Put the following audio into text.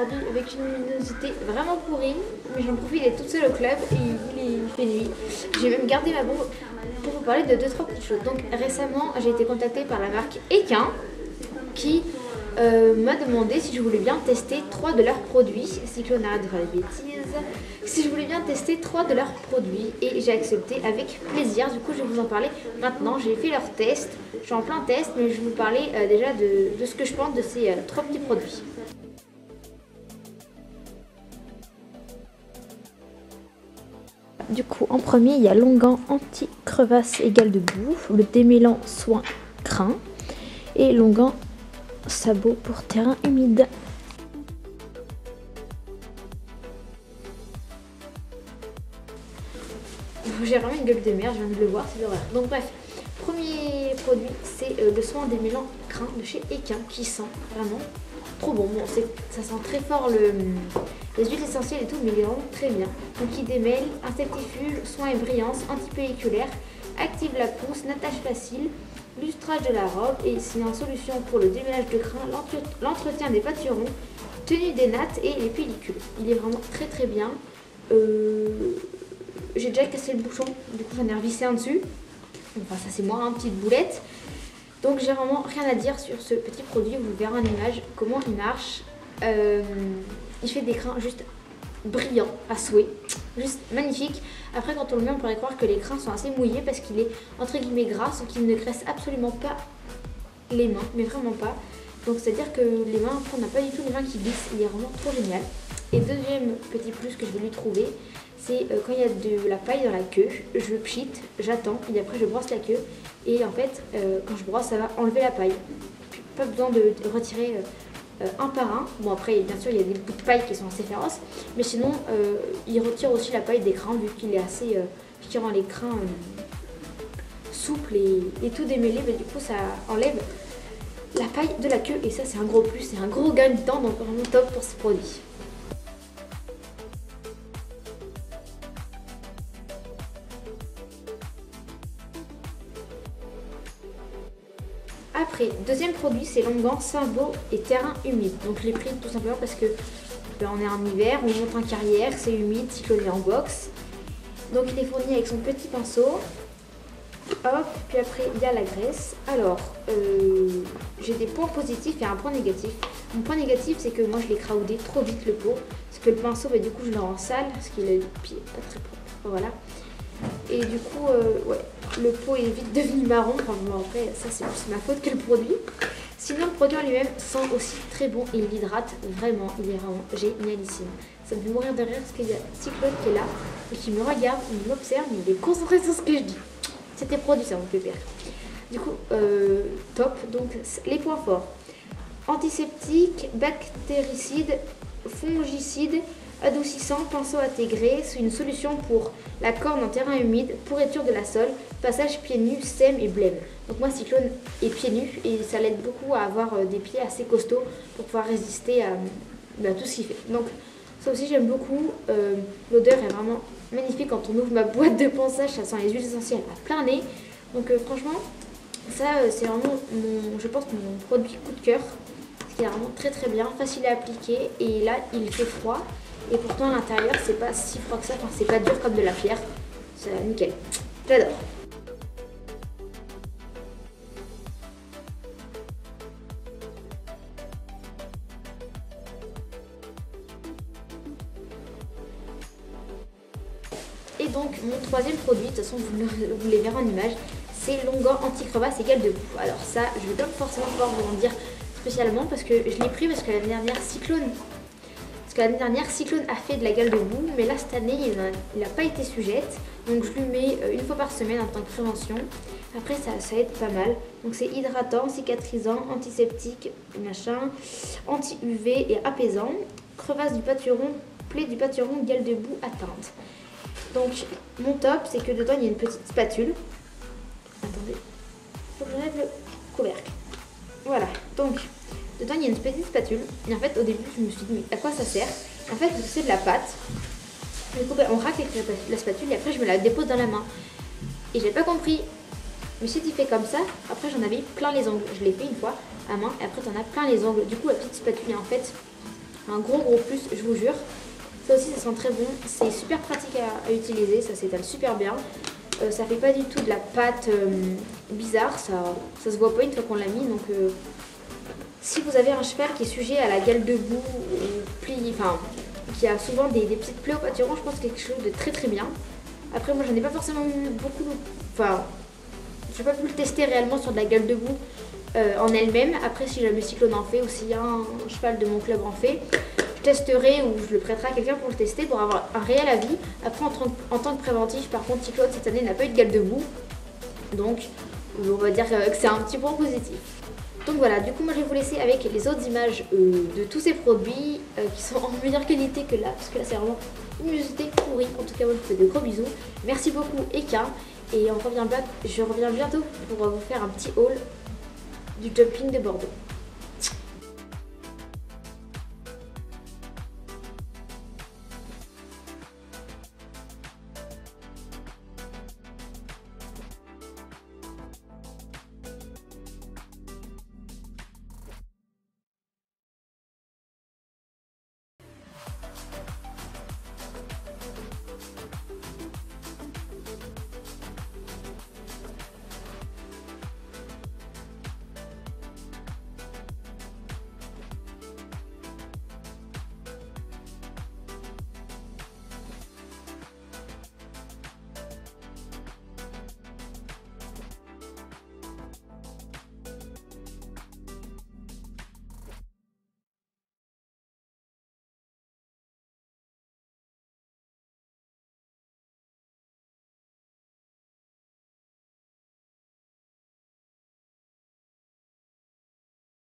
aujourd'hui avec une luminosité vraiment pourrie, mais j'en profite d'être toute seule au club et il fait nuit. J'ai même gardé ma bombe pour vous parler de 2-3 petites choses. Donc récemment j'ai été contactée par la marque Equin qui m'a demandé si je voulais bien tester 3 de leurs produits. Cyclone, arrête de faire des bêtises. Si je voulais bien tester 3 de leurs produits et j'ai accepté avec plaisir. Du coup je vais vous en parler maintenant. J'ai fait leur test, je suis en plein test, mais je vais vous parler déjà de ce que je pense de ces 3 petits produits. Du coup en premier il y a Longan anti-crevasse égale de boue, le démêlant soin crin et Longan sabot pour terrain humide. J'ai vraiment une gueule de merde, je viens de le voir, c'est l'horreur. Donc bref, premier produit, c'est le soin démêlant crin de chez Equin qui sent vraiment trop bon. Bon, ça sent très fort les huiles essentielles et tout, mais il est vraiment très bien. Donc il démêle, insectifuge, soin et brillance, antipelliculaire, active la pousse, natage facile, lustrage de la robe et c'est une solution pour le démêlage de crin, l'entretien des pâturons, tenue des nattes et les pellicules. Il est vraiment très très bien. J'ai déjà cassé le bouchon, du coup j'en ai revissé un dessus. Enfin ça c'est moi, une petite boulette. Donc j'ai vraiment rien à dire sur ce petit produit, vous verrez en image comment il marche. Il fait des crins juste brillants à souhait, juste magnifique. Après quand on le met on pourrait croire que les crins sont assez mouillés parce qu'il est entre guillemets gras, sans qu'il ne graisse absolument pas les mains, mais vraiment pas. Donc c'est à dire que les mains, après on n'a pas du tout les mains qui glissent, il est vraiment trop génial. Et deuxième petit plus que je vais lui trouver, c'est quand il y a de la paille dans la queue, je pchit, j'attends et après je brosse la queue et en fait quand je brosse ça va enlever la paille. Pas besoin de retirer un par un. Bon après bien sûr il y a des bouts de paille qui sont assez féroces, mais sinon il retire aussi la paille des crins vu qu'il est assez qui rend les crins souples et tout démêlé, mais du coup ça enlève la paille de la queue et ça c'est un gros plus, c'est un gros gain de temps, donc vraiment top pour ce produit. Après, deuxième produit, c'est Longan sabot et terrain humide. Donc je l'ai pris tout simplement parce que on est en hiver, on monte en carrière, c'est humide, cycloné en box. Donc il est fourni avec son petit pinceau. Hop, puis après il y a la graisse. Alors, j'ai des points positifs et un point négatif. Mon point négatif, c'est que moi je l'ai craoudé trop vite le pot. Parce que le pinceau, bah, du coup je le rends sale, parce qu'il a le pied pas très propre. Voilà. Et du coup, ouais, le pot est vite devenu marron. Enfin bon, après, ça c'est plus ma faute que le produit. Sinon, le produit en lui-même sent aussi très bon et il hydrate vraiment. Il est vraiment génialissime. Ça me fait mourir de rire parce qu'il y a Cyclone qui est là et qui me regarde, il m'observe, mais il est concentré sur ce que je dis. C'était produit, ça mon pépère. Du coup, top. Donc, les points forts. Antiseptique, bactéricide, fongicide, adoucissant, pinceau intégré, c'est une solution pour la corne en terrain humide, pourriture de la sole, passage pieds nus, sème et blême. Donc moi Cyclone est pieds nus et ça l'aide beaucoup à avoir des pieds assez costauds pour pouvoir résister à tout ce qu'il fait. Donc ça aussi j'aime beaucoup, l'odeur est vraiment magnifique quand on ouvre ma boîte de ponçage, ça sent les huiles essentielles à plein nez. Donc franchement ça c'est vraiment je pense mon produit coup de cœur, parce qu'il est vraiment très très bien, facile à appliquer et là il fait froid. Et pourtant à l'intérieur c'est pas si froid que ça, enfin c'est pas dur comme de la pierre, c'est nickel, j'adore. Et donc mon troisième produit, de toute façon vous les verrez en image, c'est Longan anti-crevasse égale de boue. Alors ça je vais pas forcément pouvoir vous en dire spécialement parce que je l'ai pris parce que l'année dernière Cyclone a fait de la gale de boue, mais là cette année il n'a pas été sujette, donc je lui mets une fois par semaine en tant que prévention. Après ça aide pas mal, donc c'est hydratant, cicatrisant, antiseptique, machin, anti-UV et apaisant, crevasse du pâturon, plaie du pâturon, gale de boue atteinte. Donc mon top c'est que dedans il y a une petite spatule, attendez, faut que j'enlève le couvercle, voilà, donc dedans il y a une petite spatule et en fait au début je me suis dit mais à quoi ça sert? En fait c'est de la pâte, du coup on racle avec la spatule et après je me la dépose dans la main et j'ai pas compris, mais si tu fais comme ça, après j'en avais plein les ongles, je l'ai fait une fois à main et après t'en as plein les ongles, du coup la petite spatule est en fait Un gros plus, je vous jure. Ça aussi, ça sent très bon. C'est super pratique à utiliser, ça s'étale super bien. Ça fait pas du tout de la pâte bizarre, ça se voit pas une fois qu'on l'a mis. Donc si vous avez un cheval qui est sujet à la gale de boue, enfin qui a souvent des petites plaies au pâturon, je pense que c'est quelque chose de très bien. Après moi j'en ai pas forcément eu beaucoup, enfin j'ai pas pu le tester réellement sur de la gale de boue en elle-même. Après si jamais Cyclone en fait ou si un cheval de mon club en fait, je testerai ou je le prêterai à quelqu'un pour le tester pour avoir un réel avis. Après en tant que préventif, par contre Cyclone cette année n'a pas eu de gale de boue, donc on va dire que c'est un petit point positif. Donc voilà, du coup moi je vais vous laisser avec les autres images de tous ces produits qui sont en meilleure qualité que là, parce que là c'est vraiment une luminosité pourrie. En tout cas moi je vous fais de gros bisous. Merci beaucoup Eka, et je reviens bientôt pour vous faire un petit haul du jumping de Bordeaux.